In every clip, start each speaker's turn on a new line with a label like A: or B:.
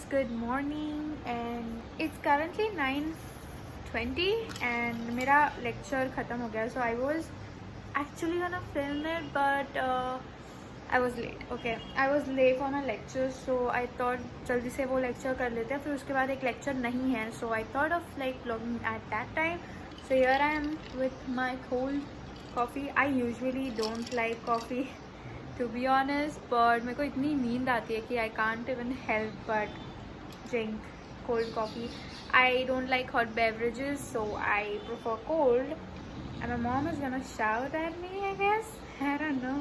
A: guys, good morning and it's currently 9:20 and मेरा lecture ख़त्म हो गया, so I was actually gonna film it but I was late. Okay, I was late for my lecture, so I thought जल्दी से वो lecture कर लेते हैं, फिर उसके बाद एक lecture नहीं है, so I thought of like vlogging at that time. So here I am with my cold coffee. I usually don't like coffee to be honest, but मेरे को इतनी नींद आती है कि I can't even help but drink cold coffee. I don't like hot beverages, so I prefer cold. And my mom is gonna shout at me, I guess. I don't know.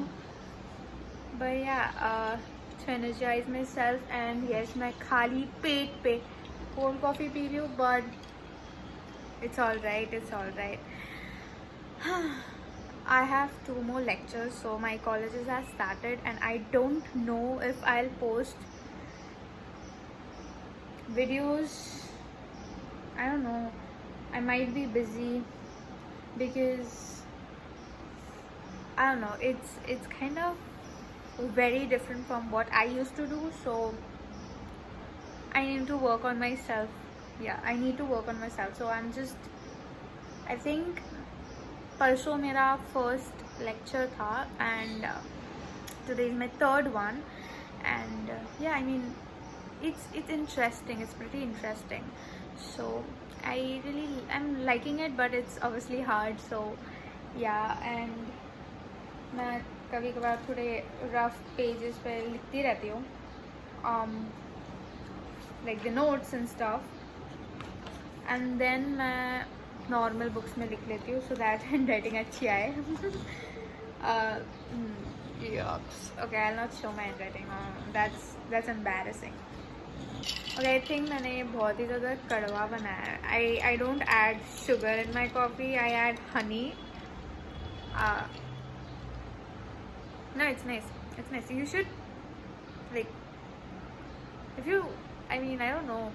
A: But yeah, to energize myself, and yes, मैं खाली पेट पे cold coffee P रही हूँ, but it's alright. It's alright. I have 2 more lectures, so my colleges have started and I don't know if I'll post videos. I don't know, I might be busy because I don't know, it's kind of very different from what I used to do, so I need to work on myself. Yeah, I need to work on myself. So I think परसों मेरा first lecture था and today is my third one, and yeah, I mean it's interesting, it's pretty interesting, so I'm liking it, but it's obviously hard, so yeah. And मैं कभी कभार थोड़े rough pages पे लिखती रहती हूँ, like the notes and stuff, and then मैं normal books में लिख लेती हूँ so that handwriting अच्छी आए. Okay, I'll not show my handwriting. That's embarrassing. Okay, I think मैंने ये बहुत ही ज़्यादा कड़वा बनाया है. I don't add sugar in my coffee. I add honey. No, it's nice. It's nice. You should, like, if you, I mean, I don't know.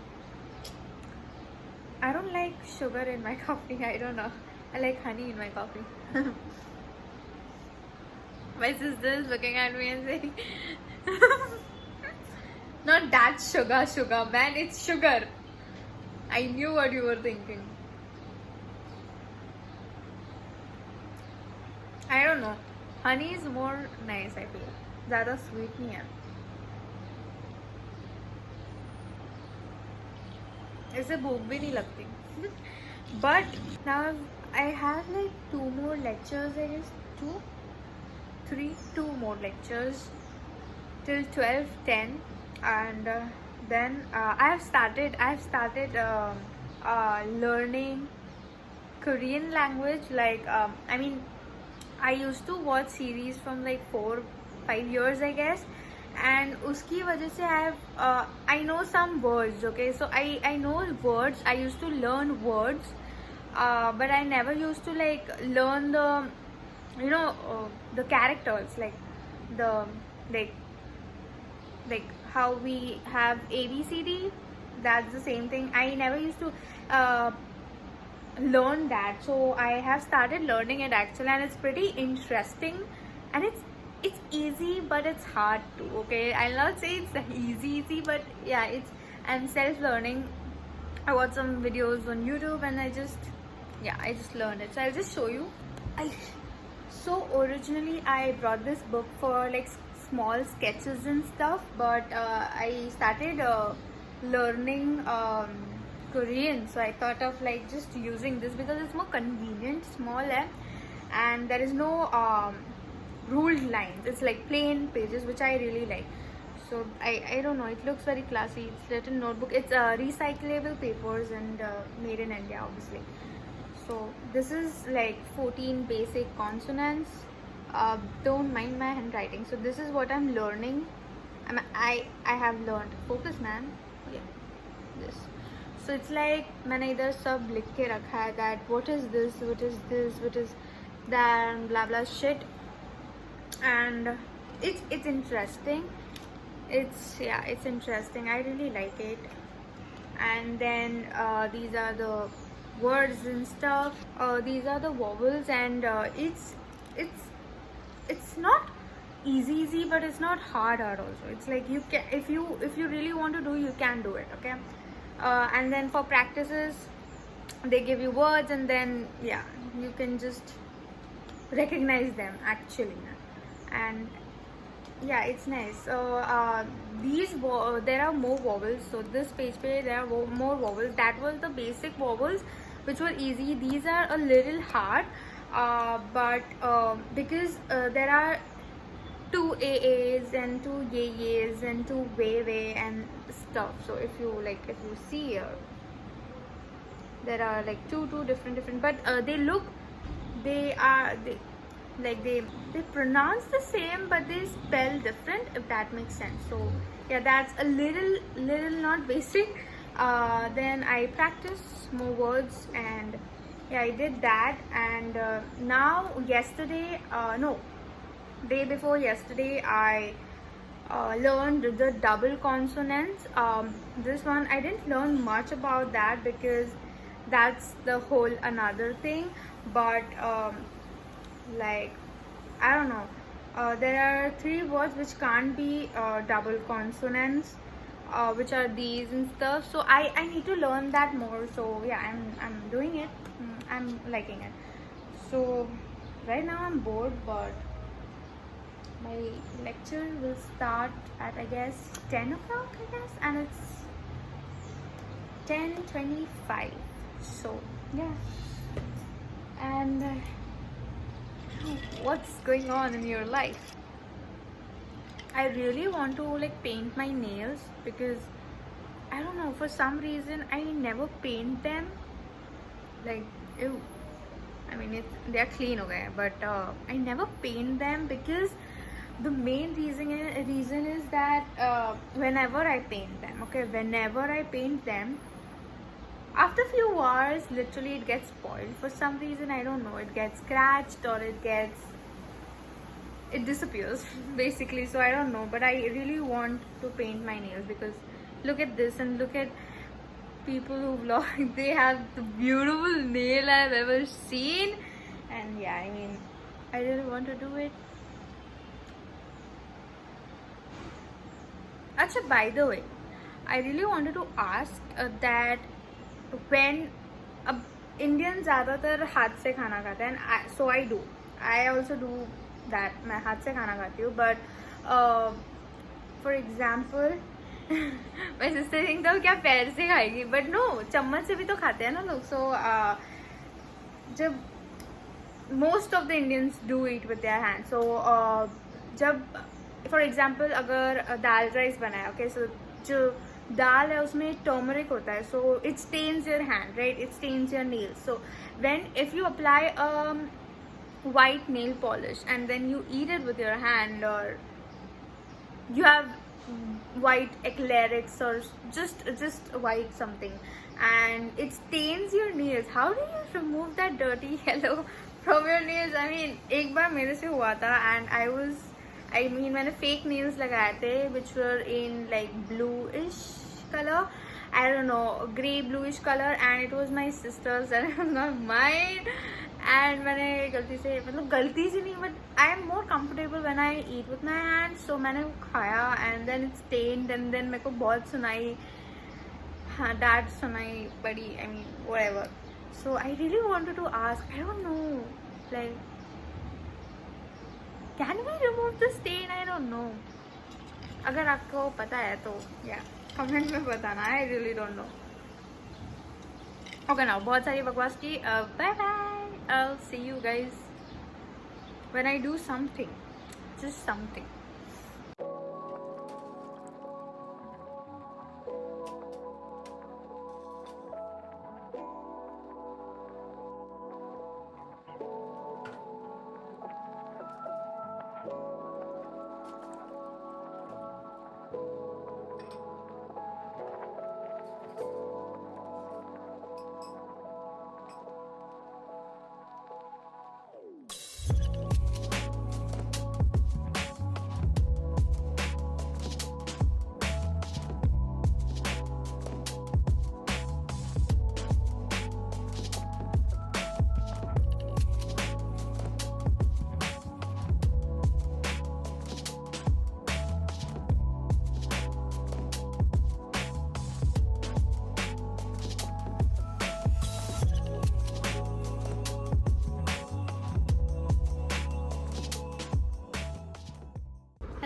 A: I don't like sugar in my coffee. I don't know. I like honey in my coffee. My sister is looking at me and saying, "Not that sugar, man. It's sugar." I knew what you were thinking. I don't know. Honey is more nice, I feel. ज़्यादा sweet नहीं है. इससे भूख भी नहीं लगती. But now I have like 2 more lectures, I guess. 2 more lectures till 12:10, and then I have started learning Korean language. Like I mean, I used to watch series from like 4-5 years, I guess. And उसकी वजह से I know some words, okay, so I know words. I used to learn words, but I never used to like learn the the characters, like the like how we have ABCD. That's the same thing. I never used to learn that, so I have started learning it actually, and it's pretty interesting, and it's easy, but it's hard too. Okay, I'll not say it's easy, but yeah, I'm self-learning. I watched some videos on YouTube and I just learned it. So I'll just show you. So originally I brought this book for like small sketches and stuff, but I started learning Korean, so I thought of like just using this because it's more convenient, small, and there is no ruled lines. It's like plain pages, which I really like. So I don't know, it looks very classy. It's little notebook. It's recyclable papers and made in India, obviously. So this is like 14 basic consonants. Don't mind my handwriting. So this is what I'm learning. I have learned. Focus, man. Yeah, this. So it's like मैंने इधर सब लिख के रखा है that what is this, what is that, and blah blah shit. And it's interesting. It's interesting. I really like it. And then these are the words and stuff. These are the vowels, and it's not easy, but it's not hard also. It's like you can, if you really want to do, you can do it. Okay. And then for practices, they give you words, and then yeah, you can just recognize them actually. And yeah, it's nice. So there are more vowels. So this page there are more vowels. That was the basic vowels, which were easy. These are a little hard, but because there are two AAs and two YAs and two way and stuff. So if you see here, there are like two different, but they pronounce the same, but they spell different, if that makes sense. So yeah, that's a little not basic. Then I practice more words, and yeah, I did that. And now day before yesterday, I learned the double consonants. This one I didn't learn much about that because that's the whole another thing. But like, I don't know, there are 3 words which can't be double consonants, which are these and stuff. So I need to learn that more. So yeah, I'm doing it. I'm liking it. So right now I'm bored, but my lecture will start at, I guess, 10 o'clock, I guess, and it's 10:25. So yeah. And what's going on in your life? I really want to like paint my nails, because I don't know, for some reason I never paint them. Like, ew. I mean, they are clean, okay, but I never paint them, because the main reason is that whenever I paint them, after a few hours, literally it gets spoiled for some reason. I don't know, it gets scratched, or it disappears basically. So I don't know, but I really want to paint my nails, because look at this, and look at people who vlog. They have the beautiful nail I've ever seen. And yeah, I mean, I really want to do it. Actually, by the way, I really wanted to ask that when Indians ज़्यादातर हाथ से खाना खाते हैं, and so I do. I also do that. मैं हाथ से खाना खाती हूँ, but for example, my sister thinks तो क्या पैर से खाएगी, but no, चम्मच से भी तो खाते हैं ना लोग. So जब most of the Indians do eat with their hands. So जब for example अगर दाल राइस बनाया, okay, so जो दाल है उसमें टर्मरिक होता है, so it stains your hand, right? It stains your nails. So if you apply white nail polish and then you eat it with your hand, or you have white acrylics or just white something, and it stains your nails, how do you remove that dirty yellow from your nails? I mean, एक बार मेरे से हुआ था, and मैंने fake nails लगाए थे, which were in like bluish color, I don't know, grey bluish color, and it was my sister's and it was not mine. And मैंने गलती से, मतलब गलती से नहीं, but I am more comfortable when I eat with my hands. So मैंने वो खाया, and then it stained, and then मेरे को बहुत सुनाई, हाँ, dad सुनाई पड़ी, I mean, whatever. So I really wanted to ask, I don't know, like, can we remove the stain? I don't know. अगर आपको पता है तो yeah, comment में बताना. I really don't know. Okay, now बहुत सारी बकवास की. Bye bye. I'll see you guys when I do something, just something.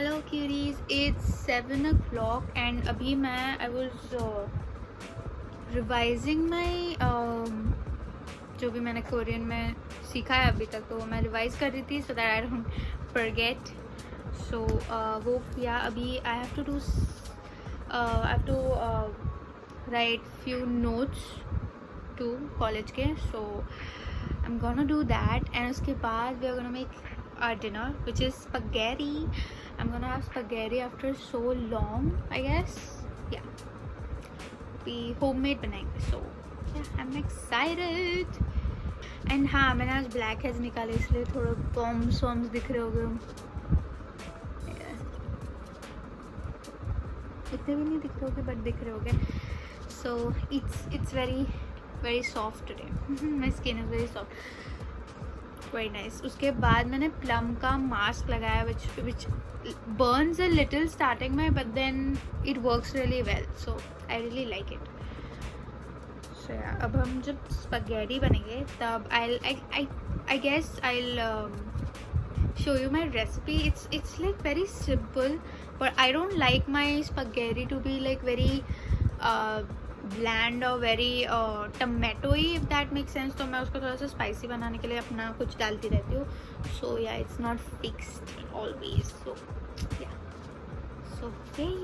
A: Hello queries, it's 7 o'clock and अभी मैं आई वॉज रिवाइजिंग माई जो भी मैंने कोरियन में सीखा है अभी तक, तो मैं रिवाइज कर रही थी so that I don't forget. So वो किया. अभी I have to write few notes to college के, so I am gonna do that and उसके बाद we are gonna make our dinner, which is spaghetti. I'm gonna have spaghetti after so long, I guess. Yeah, we homemade बनाएंगे, so yeah, I'm excited. And हाँ, मैंने आज black heads निकाले इसलिए थोड़ा bumps दिख रहे होंगे. इतने भी नहीं दिख रहे होंगे but दिख रहे होंगे. So it's very soft today. My skin is very soft. Very nice. उसके बाद मैंने प्लम का मास्क लगाया which burns a little starting में, but then it works really well, so I really like it. So अब हम जब spaghetti बनेंगे तब I guess I show you my recipe. It's like very simple, but I don't like my spaghetti to be like very bland or very tomato-y, if that makes sense. तो मैं उसको थोड़ा सा स्पाइसी बनाने के लिए अपना कुछ डालती रहती हूँ. So yeah, it's not fixed always. So yeah, so okay.